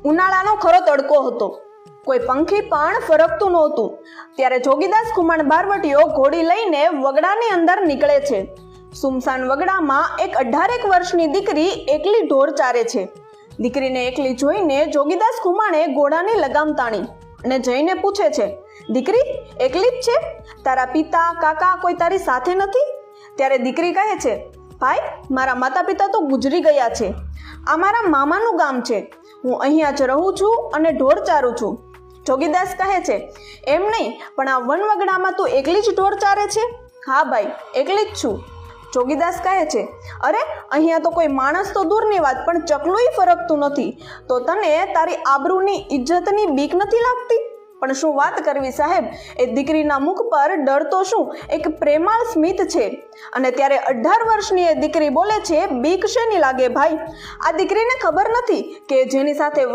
ઉનાળાનો ખરો તડકો હતો. કોઈ પંખી પણ ફરકતું નહોતું. ત્યારે જોગીદાસ ખુમાણ બારવટીયો ઘોડી લઈને વગડાની અંદર નીકળે છે. સુમસાન વગડામાં એક 18 વર્ષની દીકરી એકલી ઢોર ચારે છે. દીકરીને એકલી જોઈને જોગીદાસ ખુમાણે ઘોડાની લગામ તાણી અને જઈને પૂછે છે, દીકરી એકલી જ છે? તારા પિતા કાકા કોઈ તારી સાથે નથી? ત્યારે દીકરી કહે છે, ભાઈ મારા માતા પિતા તો ગુજરી ગયા છે. આ મારા મામાનું ગામ છે. હું અહીંયા જ રહું છું અને ઢોર ચારું છું. જોગીદાસ કહે છે, એમ નહીં, પણ આ વનવગડામાં તું એકલી જ ઢોર ચારે છે? હા ભાઈ, એકલી જ છું. જોગીદાસ કહે છે, અરે અહીંયા તો કોઈ માણસ તો દૂરની વાત, પણ ચકલુંય ફરકતું નથી. તો તને તારી આબરૂની ઇજ્જતની બીક નથી લાગતી? પણ શું વાત કરવી સાહેબ, એ દીકરીના મુખ પર ડર તો શું, એક પ્રેમાળ સ્મિત છે. અને ત્યારે 18 વર્ષની એ દીકરી બોલે છે, બીક શેની લાગે ભાઈ? આ દીકરીને ખબર નથી કે જેની સાથે